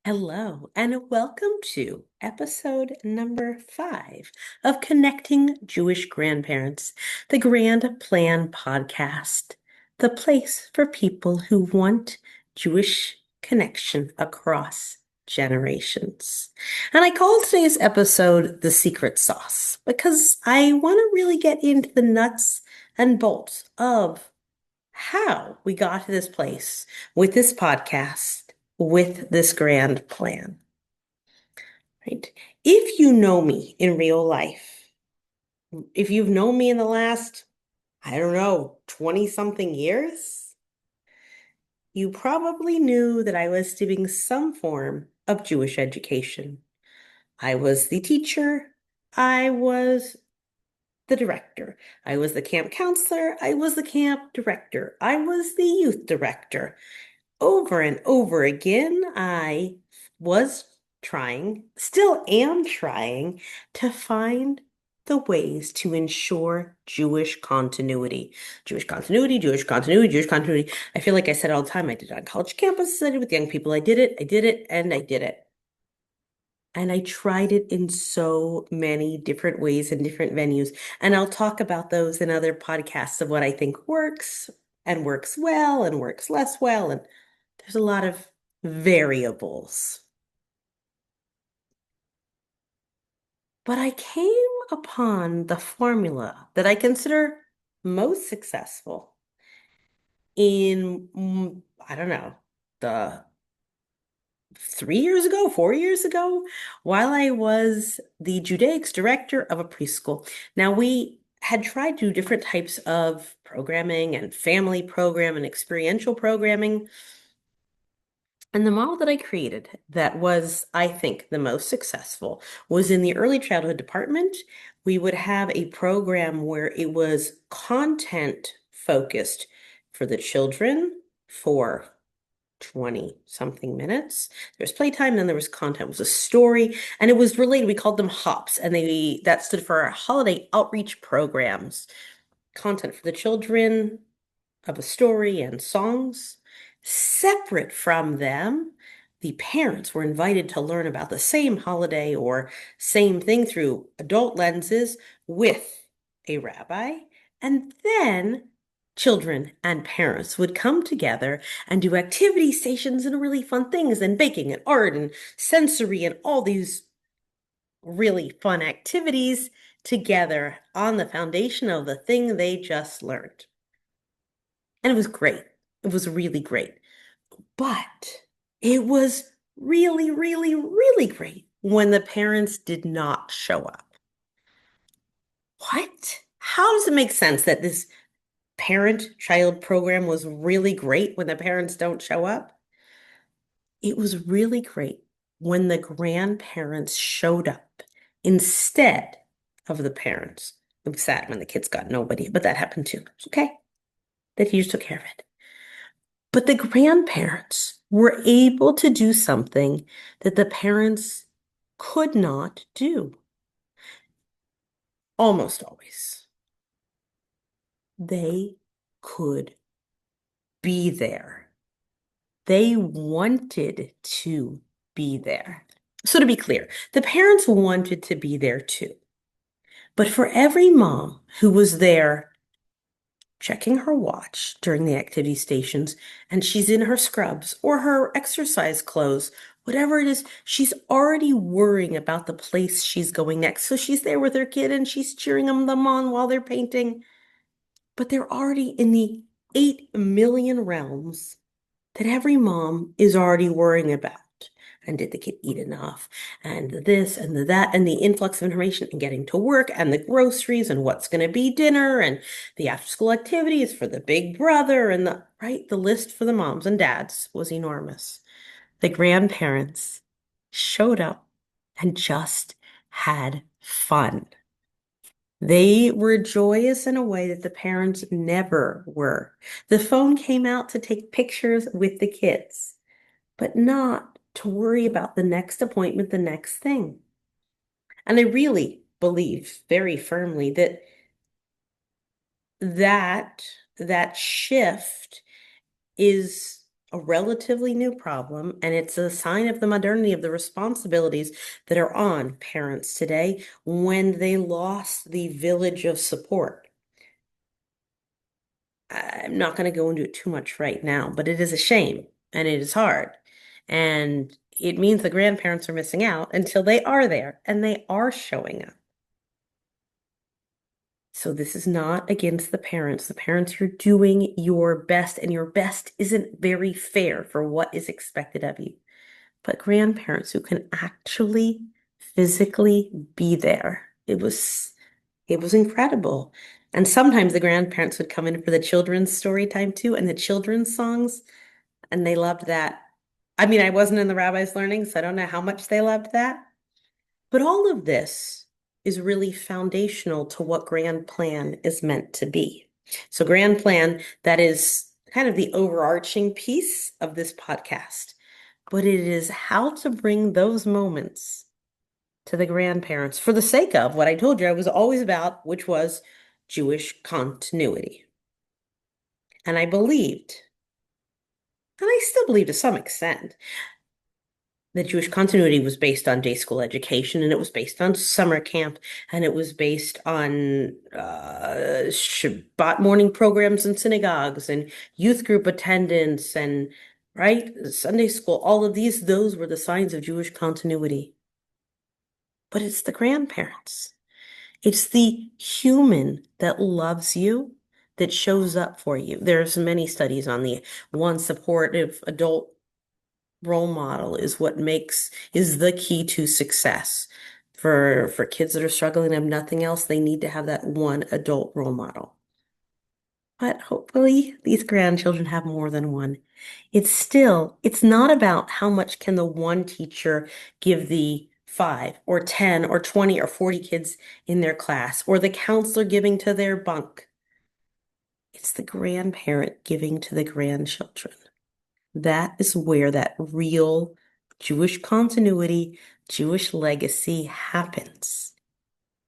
Hello, and welcome to episode number 5 of Connecting Jewish Grandparents, the Grand Plan podcast, the place for people who want Jewish connection across generations. And I call today's episode The Secret Sauce because I want to really get into the nuts and bolts of how we got to this place with this podcast, with this grand plan, right? If you know me in real life, if you've known me in the last, I don't know, 20 something years, you probably knew that I was doing some form of Jewish education. I was the teacher. I was the director. I was the camp counselor. I was the camp director. I was the youth director. Over and over again, I was trying, still am trying, to find the ways to ensure Jewish continuity. Jewish continuity, Jewish continuity, Jewish continuity. I feel like I said it all the time. I did it on college campuses, I did it with young people. I did it, and I did it. And I tried it in so many different ways and different venues. And I'll talk about those in other podcasts of what I think works and works well and works less well. And there's a lot of variables. But I came upon the formula that I consider most successful in, I don't know, the 3 years ago, 4 years ago, while I was the Judaics director of a preschool. Now, we had tried to do different types of programming and family program and experiential programming. And the model that I created that was, I think, the most successful was in the early childhood department. We would have a program where it was content focused for the children for 20 something minutes. There was playtime, then there was content, it was a story, and it was related. We called them HOPs, and that stood for our holiday outreach programs. Content for the children, of a story and songs. Separate from them, the parents were invited to learn about the same holiday or same thing through adult lenses with a rabbi. And then children and parents would come together and do activity stations and really fun things and baking and art and sensory and all these really fun activities together on the foundation of the thing they just learned. And it was great. It was really great. But it was really, really, really great when the parents did not show up. What? How does it make sense that this parent-child program was really great when the parents don't show up? It was really great when the grandparents showed up instead of the parents. It was sad when the kids got nobody, but that happened too. It's okay. The teachers took care of it. But the grandparents were able to do something that the parents could not do. Almost always. They could be there. They wanted to be there. So to be clear, the parents wanted to be there too. But for every mom who was there checking her watch during the activity stations, and she's in her scrubs or her exercise clothes, whatever it is, she's already worrying about the place she's going next. So she's there with her kid and she's cheering them on while they're painting. But they're already in the 8 million realms that every mom is already worrying about. And did the kid eat enough? And this and the that, and the influx of information and getting to work and the groceries and what's going to be dinner and the after school activities for the big brother and the list for the moms and dads was enormous. The grandparents showed up and just had fun. They were joyous in a way that the parents never were. The phone came out to take pictures with the kids, but not to worry about the next appointment, the next thing. And I really believe very firmly that that shift is a relatively new problem, and it's a sign of the modernity of the responsibilities that are on parents today when they lost the village of support. I'm not going to go into it too much right now, but it is a shame and it is hard. And it means the grandparents are missing out until they are there and they are showing up. So this is not against the parents. The parents, you're doing your best, and your best isn't very fair for what is expected of you. But grandparents who can actually physically be there, it was incredible. And sometimes the grandparents would come in for the children's story time too, and the children's songs, and they loved that. I mean, I wasn't in the rabbi's learning, so I don't know how much they loved that. But all of this is really foundational to what Grand Plan is meant to be. So, Grand Plan, that is kind of the overarching piece of this podcast, but it is how to bring those moments to the grandparents for the sake of what I told you I was always about, which was Jewish continuity. And I believed, and I still believe to some extent, the Jewish continuity was based on day school education, and it was based on summer camp, and it was based on Shabbat morning programs in synagogues and youth group attendance and right Sunday school. All of those were the signs of Jewish continuity. But it's the grandparents. It's the human that loves you that shows up for you. There's many studies on the one supportive adult role model is the key to success. For kids that are struggling and have nothing else, they need to have that one adult role model. But hopefully these grandchildren have more than one. It's not about how much can the one teacher give the 5 or 10 or 20 or 40 kids in their class, or the counselor giving to their bunk. It's the grandparent giving to the grandchildren. That is where that real Jewish continuity, Jewish legacy happens.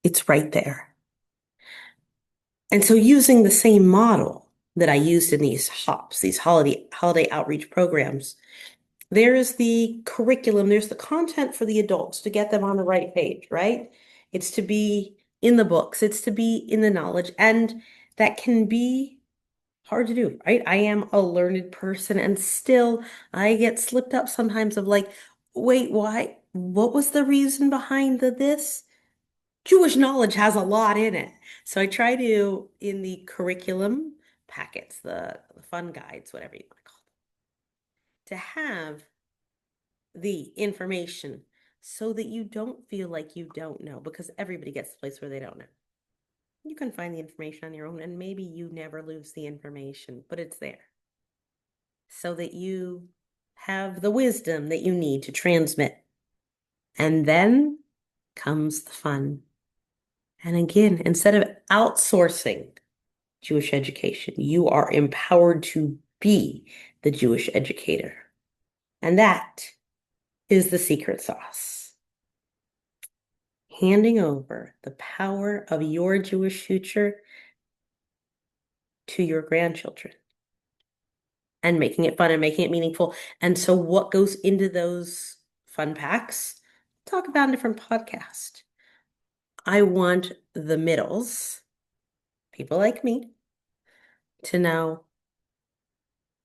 It's right there. And so using the same model that I used in these HOPs, these holiday outreach programs, there is the curriculum, there's the content for the adults to get them on the right page, right? It's to be in the books, it's to be in the knowledge, and that can be hard to do, right? I am a learned person, and still I get slipped up sometimes of like, wait, why? What was the reason behind this? Jewish knowledge has a lot in it. So I try to, in the curriculum packets, the fun guides, whatever you want to call them, to have the information so that you don't feel like you don't know, because everybody gets to the place where they don't know. You can find the information on your own, and maybe you never lose the information, but it's there so that you have the wisdom that you need to transmit. And then comes the fun. And again, instead of outsourcing Jewish education, you are empowered to be the Jewish educator. And that is the secret sauce. Handing over the power of your Jewish future to your grandchildren and making it fun and making it meaningful. And so what goes into those fun packs? Talk about in a different podcast. I want the middles, people like me, to know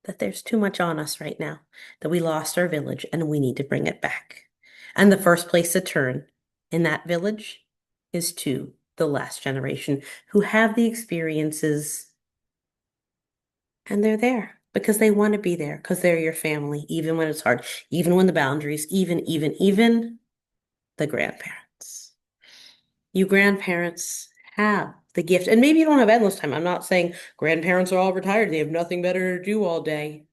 that there's too much on us right now, that we lost our village and we need to bring it back. And the first place to turn in that village is to the last generation who have the experiences, and they're there because they want to be there, because they're your family, even when it's hard, even when the boundaries, even the grandparents. You grandparents have the gift, and maybe you don't have endless time. I'm not saying grandparents are all retired, they have nothing better to do all day,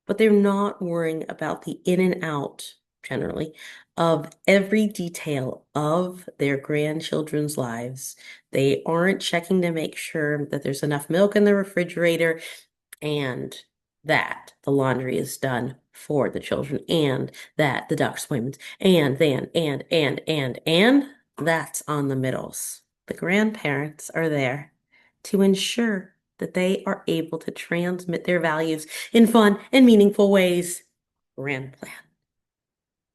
but they're not worrying about the in and out, generally, of every detail of their grandchildren's lives. They aren't checking to make sure that there's enough milk in the refrigerator and that the laundry is done for the children and that the doctor's appointments and then and that's on the middles. The grandparents are there to ensure that they are able to transmit their values in fun and meaningful ways. Grand plan,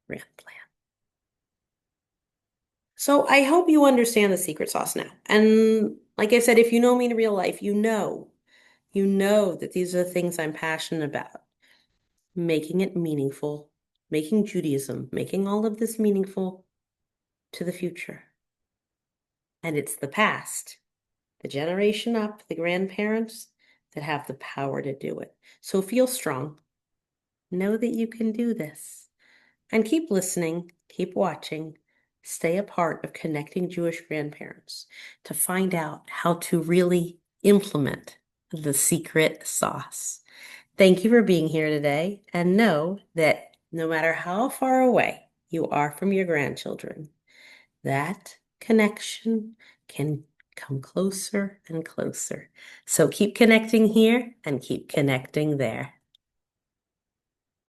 grand plan. So I hope you understand the secret sauce now. And like I said, if you know me in real life, you know that these are the things I'm passionate about. Making it meaningful, making Judaism, making all of this meaningful to the future. And it's the past, the generation up, the grandparents that have the power to do it. So feel strong. Know that you can do this. And keep listening, keep watching, stay a part of connecting Jewish grandparents to find out how to really implement the secret sauce. Thank you for being here today, and know that no matter how far away you are from your grandchildren, that connection can come closer and closer. So keep connecting here and keep connecting there.